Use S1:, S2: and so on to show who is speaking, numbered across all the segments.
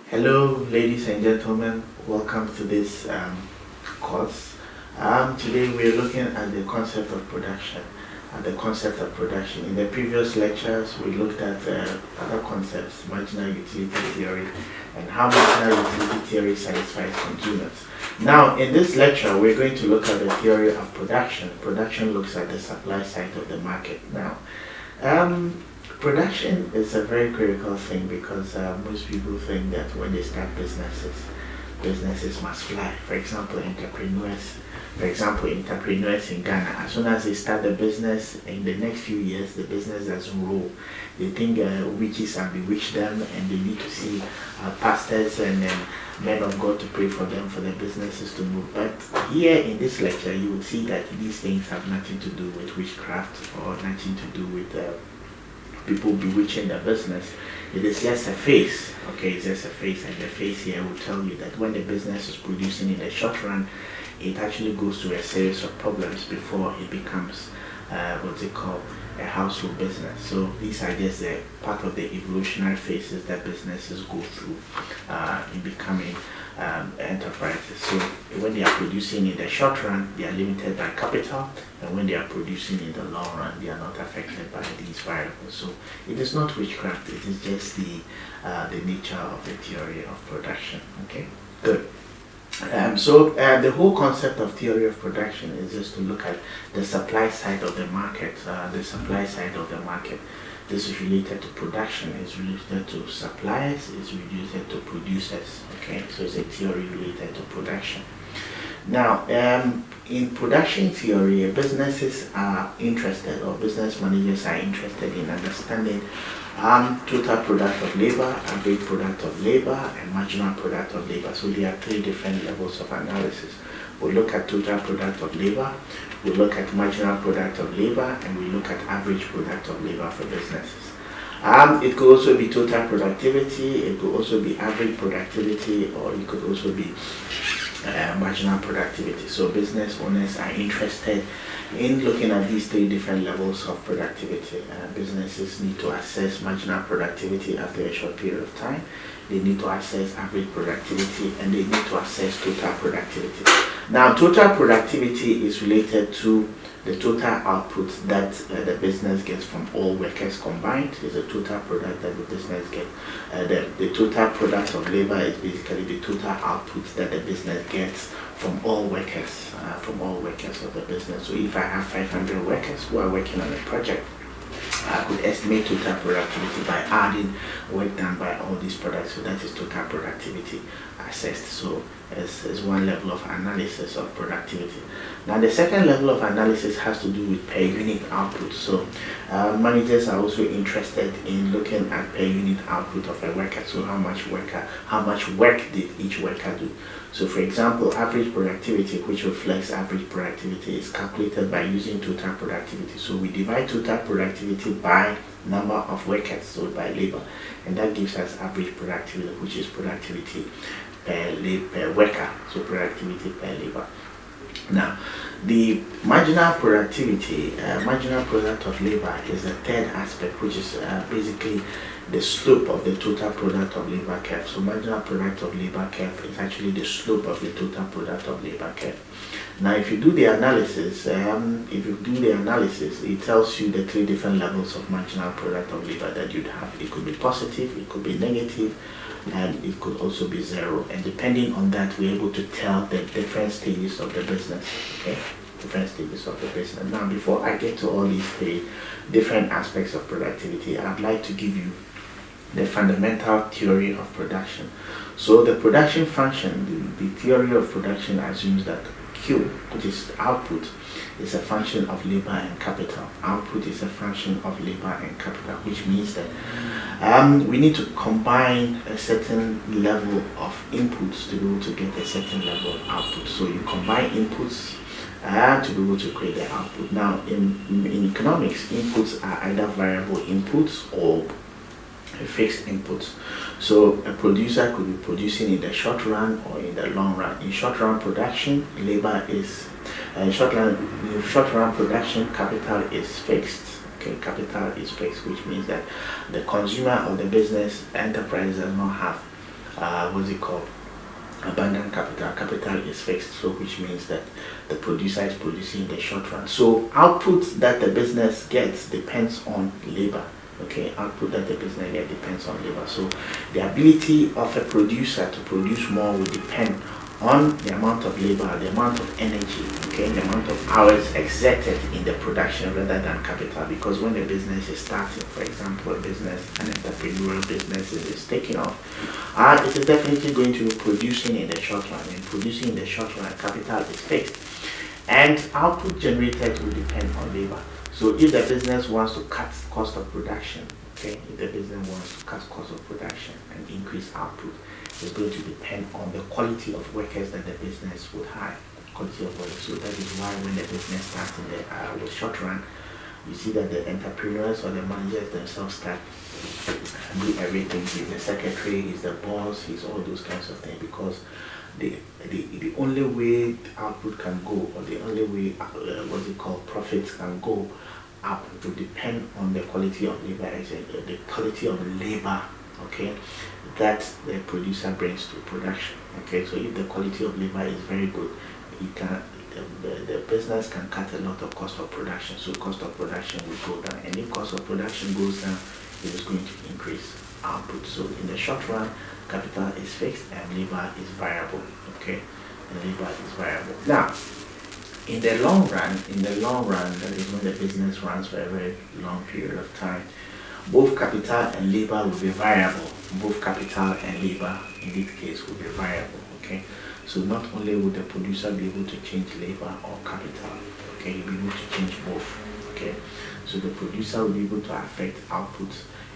S1: Hello, ladies and gentlemen. Welcome to this course. Today we're looking at the concept of production. In the previous lectures, we looked at other concepts, marginal utility theory, and how marginal utility theory satisfies consumers. Now, in this lecture, we're going to look at the theory of production. Production looks at the supply side of the market. Now, production is a very critical thing because most people think that when they start businesses must fly. For example, entrepreneurs in Ghana, as soon as they start the business, in the next few years, the business doesn't roll. They think witches have bewitched them and they need to see pastors and men of God to pray for them for their businesses to move. But here in this lecture, you will see that these things have nothing to do with witchcraft or nothing to do with people bewitching their business. It is just a phase, okay? It's just a phase, and the phase here will tell you that when the business is producing in the short run, it actually goes through a series of problems before it becomes what's it called, a household business. So these are just a part of the evolutionary phases that businesses go through in becoming enterprises. So when they are producing in the short run, they are limited by capital, and when they are producing in the long run, they are not affected by these variables. So it is not witchcraft; it is just the nature of the theory of production. Okay, good. The whole concept of theory of production is just to look at the supply side of the market. This is related to production, it's related to suppliers, it's related to producers. Okay, so it's a theory related to production. Now, in production theory, businesses are interested, or business managers are interested in understanding total product of labor, average product of labor, and marginal product of labor. So there are three different levels of analysis. We'll look at total product of labor, we'll look at marginal product of labor, and we look at average product of labor for businesses. It could also be total productivity, it could also be average productivity, or it could also be marginal productivity. So business owners are interested in looking at these three different levels of productivity. Businesses need to assess marginal productivity after a short period of time. They need to assess average productivity, and they need to assess total productivity. Now, total productivity is related to the total output that the business gets from all workers combined. Is the total product that the business gets. The total product of labor is basically the total output that the business gets from all workers of the business. So if I have 500 workers who are working on a project, I could estimate total productivity by adding work done by all these products. So that is total productivity assessed. So as one level of analysis of productivity. Now the second level of analysis has to do with per unit output. So managers are also interested in looking at per unit output of a worker. So how much work did each worker do? So for example, average productivity, which reflects average productivity, is calculated by using total productivity. So we divide total productivity by number of workers, so by labor, and that gives us average productivity, which is productivity per worker, so productivity per labor. Now, the marginal productivity, marginal product of labor, is the third aspect, which is basically the slope of the total product of labor curve. So marginal product of labor curve is actually the slope of the total product of labor curve. Now, if you do the analysis, it tells you the three different levels of marginal product of labor that you'd have. It could be positive, it could be negative, and it could also be zero. And depending on that, we're able to tell the different stages of the business. Okay, different stages of the business. Now, before I get to all these three different aspects of productivity, I'd like to give you the fundamental theory of production. So the production function, the theory of production assumes that Q, which is output, is a function of labor and capital. Output is a function of labor and capital, which means that we need to combine a certain level of inputs to be able to get a certain level of output. So you combine inputs to be able to create the output. Now, in economics, inputs are either variable inputs or fixed inputs. So a producer could be producing in the short run or in the long run. In short run production, labor is in short run production, capital is fixed. Okay, capital is fixed, which means that the consumer of the business enterprise does not have what's it called, abundant capital. Capital is fixed, so which means that the producer is producing in the short run. So output that the business gets depends on labor. Okay, output that the business gets depends on labor. So the ability of a producer to produce more will depend on the amount of labor, the amount of energy, okay, the amount of hours exerted in the production rather than capital. Because when the business is starting, for example, a business, an entrepreneurial business is taking off, it is definitely going to be producing in the short run. And producing in the short run, capital is fixed. And output generated will depend on labor. So if the business wants to cut cost of production, okay, if the business wants to cut cost of production and increase output, it's going to depend on the quality of workers that the business would hire. Quality of workers. So that is why when the business starts in the short run, you see that the entrepreneurs or the managers themselves start do everything. He's the secretary, he's the boss, he's all those kinds of things, because the only way output can go, or the only way profits can go up, to depend on the quality of labor, the quality of labor, okay, that the producer brings to production. Okay, so if the quality of labor is very good, it can the business can cut a lot of cost of production, so cost of production will go down, and if cost of production goes down, it is going to increase output. So in the short run, capital is fixed and labor is variable. Okay, and labor is variable. Now, in the long run, that is when the business runs for a very long period of time, both capital and labor will be variable. Both capital and labor in this case will be variable. Okay, so not only would the producer be able to change labor or capital, okay, he'll be able to change both. Okay, so the producer will be able to affect output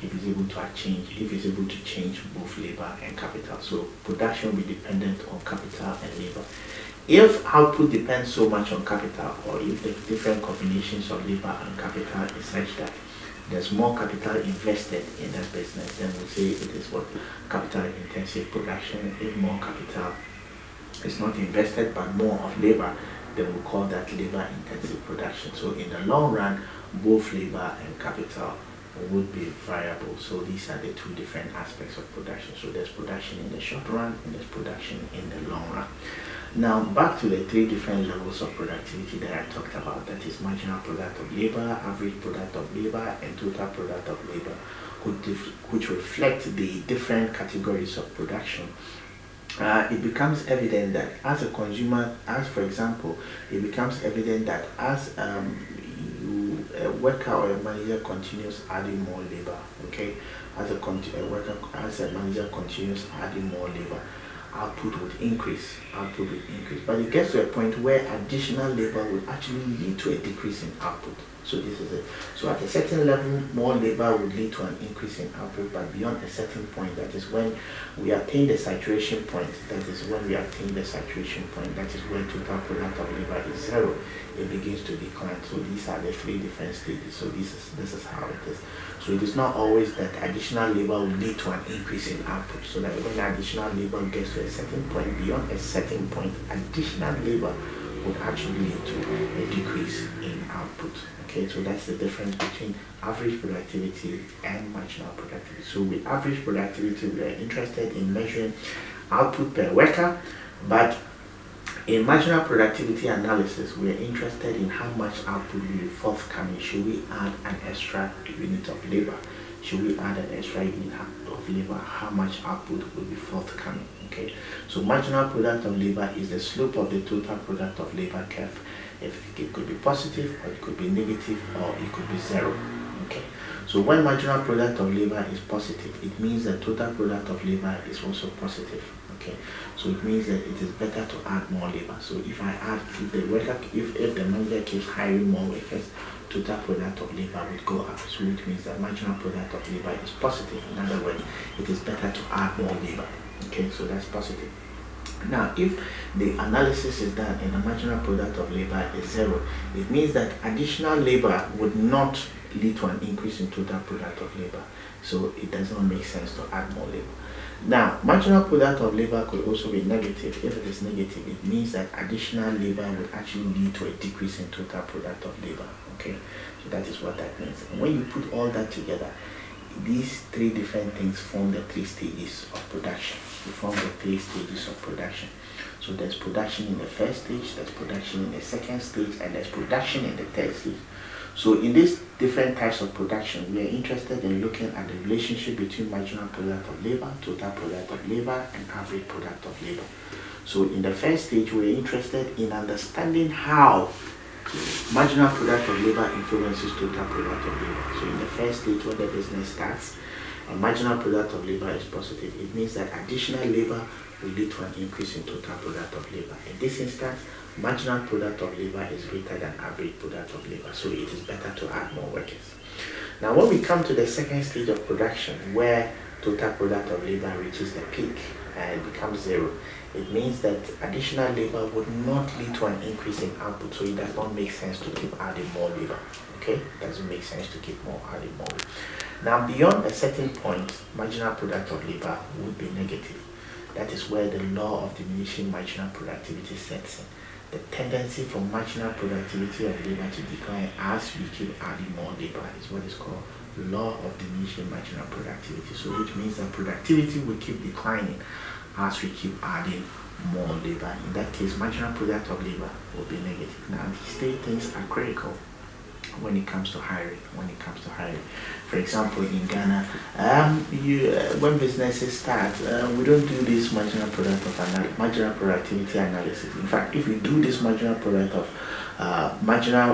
S1: if he's able to change both labor and capital. So production will be dependent on capital and labor. If output depends so much on capital, or if the different combinations of labor and capital is such that there's more capital invested in that business, then we'll say it is what capital intensive production. If more capital is not invested but more of labor, then we'll call that labor intensive production. So in the long run, both labor and capital would be variable. So these are the two different aspects of production. So there's production in the short run and there's production in the long run. Now back to the three different levels of productivity that I talked about, that is marginal product of labor, average product of labor, and total product of labor, which reflect the different categories of production. It becomes evident that as a consumer, for example, it becomes evident that as a worker or a manager continues adding more labor, okay, as a manager continues adding more labor, output would increase. But it gets to a point where additional labor would actually lead to a decrease in output. So this is it. So at a certain level, more labor would lead to an increase in output, but beyond a certain point, that is when we attain the saturation point. That is when total product of labor is zero. It begins to decline. So these are the three different stages. So this is how it is. So it is not always that additional labor will lead to an increase in output. So that when additional labor gets to a certain point, beyond a certain point, additional labor would actually lead to a decrease in output. Okay, so that's the difference between average productivity and marginal productivity. So with average productivity, we are interested in measuring output per worker, but in marginal productivity analysis, we are interested in how much output will be forthcoming. Should we add an extra unit of labor? Should we add an extra unit of labor? How much output will be forthcoming? Okay, so marginal product of labor is the slope of the total product of labor curve. If it could be positive, or it could be negative, or it could be zero. Okay, so when marginal product of labor is positive, it means that total product of labor is also positive. Okay, so it means that it is better to add more labor. So if the manager keeps hiring more workers, total product of labor would go up. So it means that marginal product of labor is positive. In other words, it is better to add more labor. Okay, so that's positive. Now, if the analysis is done and the marginal product of labor is zero, it means that additional labor would not lead to an increase in total product of labor. So it does not make sense to add more labor. Now, marginal product of labor could also be negative. If it is negative, it means that additional labor would actually lead to a decrease in total product of labor. Okay, so that is what that means. And when you put all that together, these three different things form the three stages of production. They form the three stages of production. So there's production in the first stage, there's production in the second stage, and there's production in the third stage. So in these different types of production, we are interested in looking at the relationship between marginal product of labor, total product of labor, and average product of labor. So in the first stage, we are interested in understanding how marginal product of labor influences total product of labor. So in the first stage, when the business starts, a marginal product of labor is positive. It means that additional labor will lead to an increase in total product of labor. In this instance, marginal product of labor is greater than average product of labor, so it is better to add more workers. Now when we come to the second stage of production, where total product of labor reaches the peak and it becomes zero, it means that additional labor would not lead to an increase in output, so it does not make sense to keep adding more labor. Okay, it doesn't make sense to keep adding more. Now beyond a certain point, marginal product of labor would be negative. That is where the law of diminishing marginal productivity sets in. The tendency for marginal productivity of labor to decline as we keep adding more labor is what is called law of diminishing marginal productivity. So which means that productivity will keep declining as we keep adding more labor. In that case, marginal product of labor will be negative. Now these three things are critical when it comes to hiring. For example, in Ghana, when businesses start, we don't do this marginal productivity analysis. In fact, if we do this marginal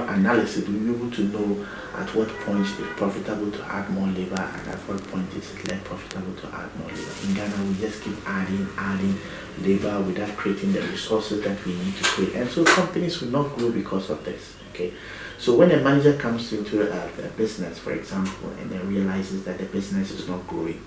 S1: analysis, we'll be able to know at what point it's profitable to add more labor and at what point it's less profitable to add more labor. In Ghana, we just keep adding labor without creating the resources that we need to create, and so companies will not grow because of this. Okay, so when a manager comes into a business, for example, and then realizes that the business is not growing,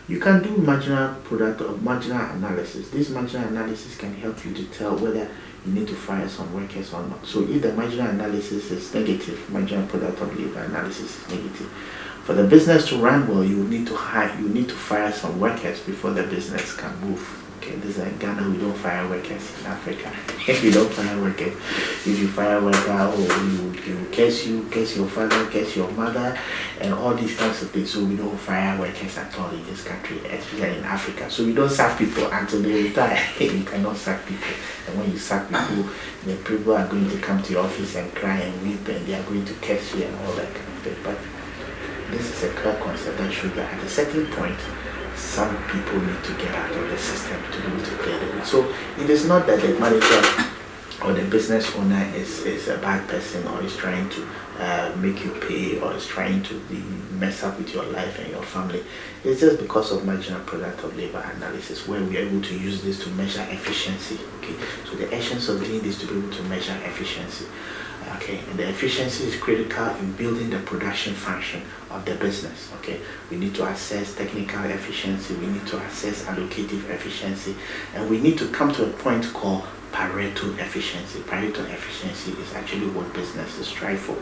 S1: you can do marginal analysis. This marginal analysis can help you to tell whether you need to fire some workers or not. So if the marginal analysis is negative, marginal product of labor analysis is negative, for the business to run well, you need to fire some workers before the business can move. Okay, this is in Ghana, we don't fire workers. In Africa, if you don't fire workers, if you fire a worker, you curse your father, curse your mother, and all these kinds of things. So we don't fire workers at all in this country, especially in Africa. So we don't sack people until they retire. You cannot sack people. And when you sack people, the people are going to come to your office and cry and weep, and they are going to curse you and all that kind of thing. But this is a clear concept that shows that at a certain point, some people need to get out of the system to be able to clear the way. So it is not that the manager or the business owner is a bad person or is trying to make you pay or is trying to mess up with your life and your family. It's just because of marginal product of labor analysis, where we are able to use this to measure efficiency. Okay, so the essence of doing this to be able to measure efficiency. Okay, and the efficiency is critical in building the production function of the business. Okay, we need to assess technical efficiency, we need to assess allocative efficiency, and we need to come to a point called Pareto efficiency. Pareto efficiency is actually what businesses strive for.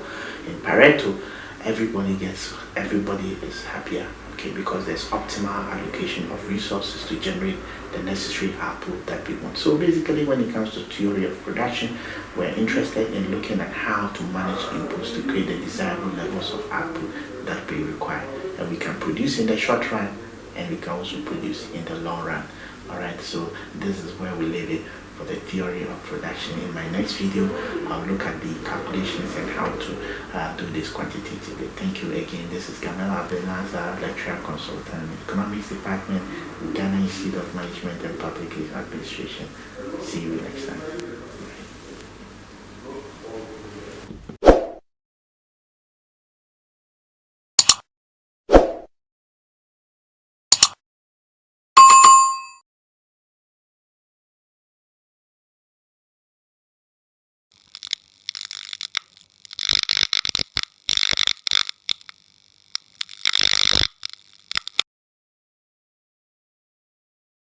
S1: In Pareto, everybody is happier. Okay, because there's optimal allocation of resources to generate the necessary output that we want. So basically, when it comes to theory of production, we're interested in looking at how to manage inputs to create the desirable levels of output that we require. And we can produce in the short run, and we can also produce in the long run. Alright, so this is where we leave it for the theory of production. In my next video, I'll look at the calculations and how to do this quantitatively. Thank you again. This is Gamel Abdelaza, lecturer consultant, economics department, Ghana Institute of Management and Public Administration. See you next time.